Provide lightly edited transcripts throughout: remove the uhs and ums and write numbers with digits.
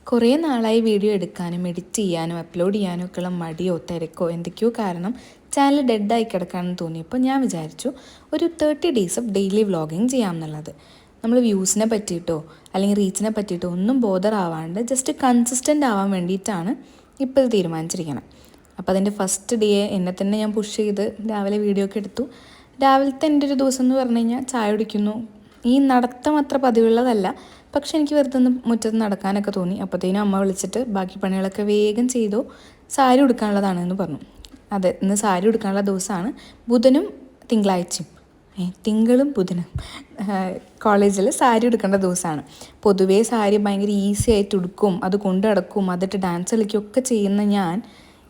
കുറേ നാളായി വീഡിയോ എടുക്കാനും എഡിറ്റ് ചെയ്യാനും അപ്ലോഡ് ചെയ്യാനും ഒക്കെയുള്ള മടിയോ തിരക്കോ എന്തൊക്കെയോ കാരണം ചാനൽ ഡെഡായി കിടക്കാണെന്ന് തോന്നിയപ്പോൾ ഞാൻ വിചാരിച്ചു ഒരു 30 ഡേയ്സ് ഓഫ് ഡെയിലി വ്ളോഗിങ് ചെയ്യാമെന്നുള്ളത്. നമ്മൾ വ്യൂസിനെ പറ്റിയിട്ടോ അല്ലെങ്കിൽ റീച്ചിനെ പറ്റിയിട്ടോ ഒന്നും ബോദർ ആവാണ്ട് ജസ്റ്റ് കൺസിസ്റ്റൻ്റ് ആവാൻ വേണ്ടിയിട്ടാണ് ഇപ്പോൾ ഇത് തീരുമാനിച്ചിരിക്കണം. അപ്പോൾ അതിൻ്റെ ഫസ്റ്റ് ഡേ എന്നെ തന്നെ ഞാൻ പുഷ് ചെയ്ത് രാവിലെ വീഡിയോ ഒക്കെ എടുത്തു. രാവിലത്തെ എൻ്റെ ഒരു ദിവസം എന്ന് പറഞ്ഞു കഴിഞ്ഞാൽ ചായ കുടിക്കുന്നു. ഈ നടത്തം അത്ര പതിവുള്ളതല്ല, പക്ഷെ എനിക്ക് വെറുതെ ഒന്ന് മുറ്റത്ത് നടക്കാനൊക്കെ തോന്നി. അപ്പോഴത്തേനും അമ്മ വിളിച്ചിട്ട് ബാക്കി പണികളൊക്കെ വേഗം ചെയ്തു, സാരി ഉടുക്കാനുള്ളതാണെന്ന് പറഞ്ഞു. അതെ, ഇന്ന് സാരി ഉടുക്കാനുള്ള ദിവസമാണ്. ബുധനും തിങ്കളാഴ്ചയും തിങ്കളും ബുധനും കോളേജിൽ സാരി ഉടുക്കേണ്ട ദിവസമാണ്. പൊതുവേ സാരി ഭയങ്കര ഈസി ആയിട്ട് ഉടുക്കും, അത് കൊണ്ടു നടക്കും, അതിട്ട് ഡാൻസ് കളിക്കുകയൊക്കെ ചെയ്യുന്ന ഞാൻ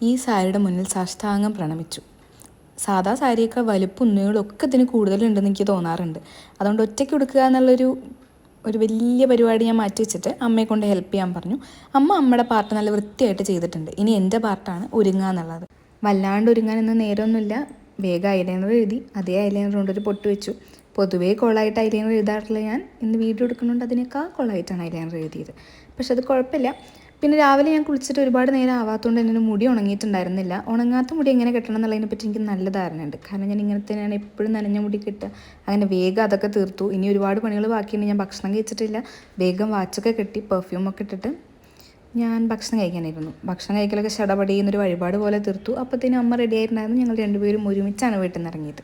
ഈ സാരിയുടെ മുന്നിൽ സാഷ്ടാംഗം പ്രണമിച്ചു. സാധാ സാരിയൊക്കെ വലുപ്പം നീളമൊക്കെ ഇതിന് കൂടുതലുണ്ടെന്ന് എനിക്ക് തോന്നാറുണ്ട്. അതുകൊണ്ട് ഒറ്റയ്ക്ക് ഉടുക്കുക എന്നുള്ളൊരു വലിയ പരിപാടി ഞാൻ മാറ്റി വെച്ചിട്ട് അമ്മയെ കൊണ്ട് ഹെൽപ്പ് ചെയ്യാൻ പറഞ്ഞു. അമ്മയുടെ പാർട്ട് നല്ല വൃത്തിയായിട്ട് ചെയ്തിട്ടുണ്ട്. ഇനി എൻ്റെ പാർട്ടാണ് ഒരുങ്ങുക എന്നുള്ളത്. വല്ലാണ്ട് ഒരുങ്ങാനൊന്നും നേരമൊന്നുമില്ല. വേഗം ഐലൈനർ എഴുതി, അതേ ഐലൈനർ കൊണ്ടൊരു പൊട്ട് വെച്ചു. പൊതുവേ കോളായിട്ട് ഐലൈനർ എഴുതാറില്ല ഞാൻ. ഇന്ന് വീഡിയോ എടുക്കുന്നുണ്ട് അതിനേക്കാൾ കോളായിട്ടാണ് ഐലൈനർ എഴുതിയത്. പക്ഷെ അത് കുഴപ്പമില്ല. പിന്നെ രാവിലെ ഞാൻ കുളിച്ചിട്ട് ഒരുപാട് നേരം ആവാത്തതുകൊണ്ട് എൻ്റെ മുടി ഉണങ്ങിയിട്ടുണ്ടായിരുന്നില്ല. ഉണങ്ങാത്ത മുടി എങ്ങനെ കെട്ടണം എന്നുള്ളതിനെ പറ്റി എനിക്ക് നല്ല ധാരണയുണ്ട്. കാരണം ഞാൻ ഇങ്ങനെ തന്നെയാണ് എപ്പോഴും നനഞ്ഞ മുടി കെട്ടുക. അങ്ങനെ വേഗം അതൊക്കെ തീർത്തു. ഇനി ഒരുപാട് പണികൾ ബാക്കിയുണ്ട്. ഞാൻ ഭക്ഷണം കഴിച്ചിട്ടില്ല. വേഗം വാച്ചൊക്കെ കെട്ടി പെർഫ്യൂമൊക്കെ ഇട്ടിട്ട് ഞാൻ ഭക്ഷണം കഴിക്കാനായിരുന്നു. ഭക്ഷണം കഴിക്കലൊക്കെ ചടപടിയെന്നൊരു വഴിപാട് പോലെ തീർത്തു. അപ്പോഴത്തേനും അമ്മ റെഡി ആയിട്ടുണ്ടായിരുന്നു. ഞങ്ങൾ രണ്ടുപേരും ഒരുമിച്ചാണ് വീട്ടിൽ നിന്ന് ഇറങ്ങിയത്.